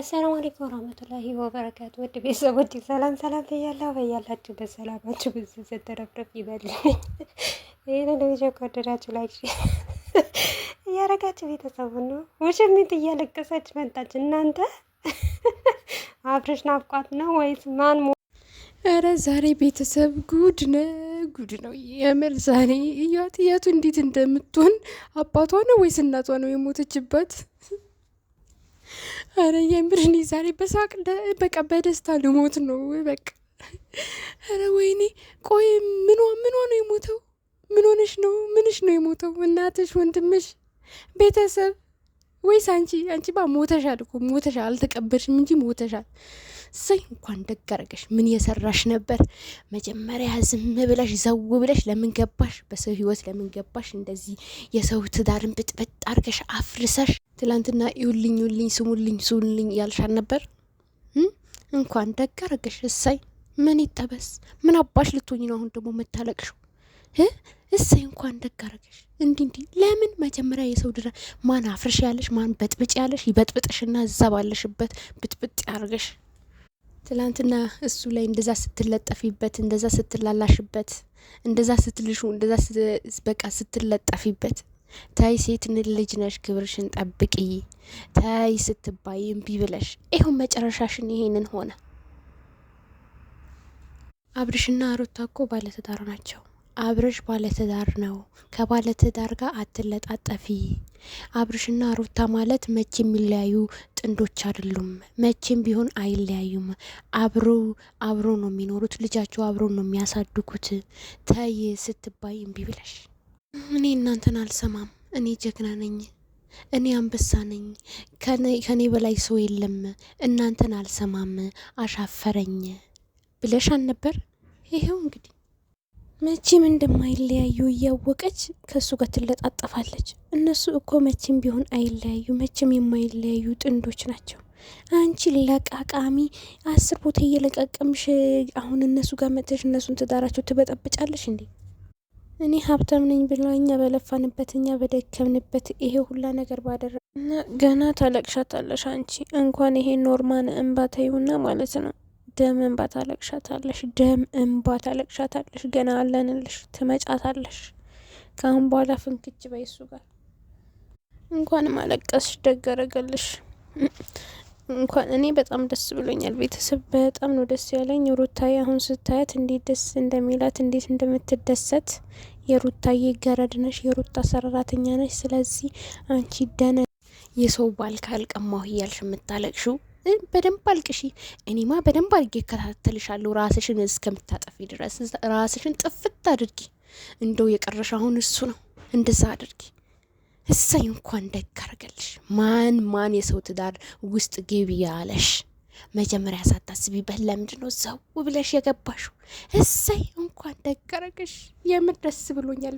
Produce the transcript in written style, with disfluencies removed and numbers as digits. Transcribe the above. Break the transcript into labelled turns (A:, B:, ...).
A: አሰላሙ አለይኩም ወራህመቱላሂ ወበረካቱ። ውድ ቤተሰቦች ሰላም ሰላም ብያለሁ። በያላችሁ በሰላማችሁ ብዙ ዘተረፍረፍ ይበልልኝ። ይሄንን ልጅ ከወደዳችሁ ላይክ እያረጋችሁ ቤተሰቡ ነው። ውሽሚት እያለቀሰች መጣች። እናንተ አብረሽ ናፍቋት ነው ወይስ ማን?
B: ኧረ ዛሬ ቤተሰብ ጉድ ነው የምር። ዛሬ እያቱ እንዴት እንደምትሆን አባቷ ነው ወይስ እናቷ ነው የሞተችበት? አረ የምር እኔ ዛሬ በሳቅ በቃ በደስታ ልሞት ነው በቃ። አረ ወይኔ ቆይ ምኗ ነው የሞተው? ምን ሆነሽ ነው? ምንሽ ነው የሞተው? እናትሽ፣ ወንድምሽ፣ ቤተሰብ ወይስ አንቺ? አንቺ ሞተሻል እኮ ሞተሻል፣ አልተቀበርሽም እንጂ ሞተሻል። እሰይ እንኳን ደግ አደረገሽ። ምን የሰራሽ ነበር? መጀመሪያ ዝም ብለሽ ዘው ብለሽ ለምን ገባሽ? በሰው ህይወት ለምን ገባሽ? እንደዚህ የሰው ትዳርን ብጥብጥ አድርገሽ አፍርሰሽ ትላንትና ይውልኝ ስሙልኝ ያልሻል ነበር። እንኳን ደግ አደረገሽ። እሰይ ምን ይጠበስ? ምን አባሽ ልትሆኝ ነው አሁን ደግሞ መታለቅሽው? እሰይ እንኳን ደግ አደረገሽ። እንዲህ ለምን መጀመሪያ የሰው ድራ ማን አፍርሽ ያለሽ ማን በጥብጭ ያለሽ ይበጥብጥሽና እዛ ባለሽበት ብጥብጥ ያርገሽ። ትላንትና እሱ ላይ እንደዛ ስትለጠፊበት፣ እንደዛ ስትላላሽበት፣ እንደዛ ስትልሹ፣ እንደዛ በቃ ስትለጠፊበት፣ ታይ ሴት ልጅ ነሽ ክብርሽን ጠብቂ ታይ ስትባይ እምቢ ብለሽ ይኸው መጨረሻሽን ይሄንን ሆነ። አብርሽና ሩታ እኮ ባለትዳር ናቸው። አብርሽ ባለትዳር ነው። ከባለትዳር ጋር አትለጣጠፊ። አብርሽና ሩታ ማለት መቼም የሚለያዩ ጥንዶች አይደሉም። መቼም ቢሆን አይለያዩም። አብሮ ነው የሚኖሩት። ልጃቸው አብሮ ነው የሚያሳድጉት። ታይ ስትባይ እምቢ ብለሽ እኔ እናንተን አልሰማም፣ እኔ ጀግና ነኝ፣ እኔ አንበሳ ነኝ፣ ከኔ በላይ ሰው የለም፣ እናንተን አልሰማም፣ አሻፈረኝ ብለሽ አልነበር? ይሄው እንግዲህ መቼም እንደማይለያዩ እያወቀች ከሱ ጋር ትለጣጠፋለች። እነሱ እኮ መቼም ቢሆን አይለያዩ፣ መቼም የማይለያዩ ጥንዶች ናቸው። አንቺ ለቃቃሚ 10 ቦታ እየለቃቀምሽ አሁን እነሱ ጋር መጥተሽ እነሱን ትዳራቸው ትበጠብጫለሽ እንዴ? እኔ ሀብታም ነኝ ብለው እኛ በለፋንበት እኛ በደከምንበት ይሄ ሁላ ነገር ባደረ እና ገና ታለቅሻታለሽ አንቺ። እንኳን ይሄ ኖርማን እንባ ተይውና ማለት ነው ደም እንባ ታለቅሻታለሽ። ደም እንባ ታለቅሻታለሽ። ገና አለንልሽ፣ ትመጫታለሽ። ከአሁን በኋላ ፍንክች በይሱ ጋር እንኳን ማለቀስሽ ደገረገልሽ። እንኳን እኔ በጣም ደስ ብሎኛል። ቤተሰብ በጣም ነው ደስ ያለኝ። ሩታዬ አሁን ስታያት እንዴት ደስ እንደሚላት እንዴት እንደምትደሰት። የሩታዬ ገረድ ነሽ፣ የሩታ ሰራተኛ ነሽ። ስለዚህ አንቺ ደነ የሰው ባል ካልቀማሁ እያልሽ የምታለቅሽው በደንብ አልቅሺ። እኔማ በደንብ አድርጌ እከታተልሻለሁ ራስሽን እስከምታጠፊ ድረስ። ራስሽን ጥፍት አድርጊ። እንደው የቀረሽ አሁን እሱ ነው። እንደዛ አድርጊ። እሰይ እንኳን ደግ አደረገልሽ። ማን የሰው ትዳር ውስጥ ግቢ ያለሽ? መጀመሪያ ሳታስቢበት ለምንድን ነው ዘው ብለሽ የገባሽው? እሰይ እንኳን ደግ አደረገሽ። የምር ደስ ብሎኛል።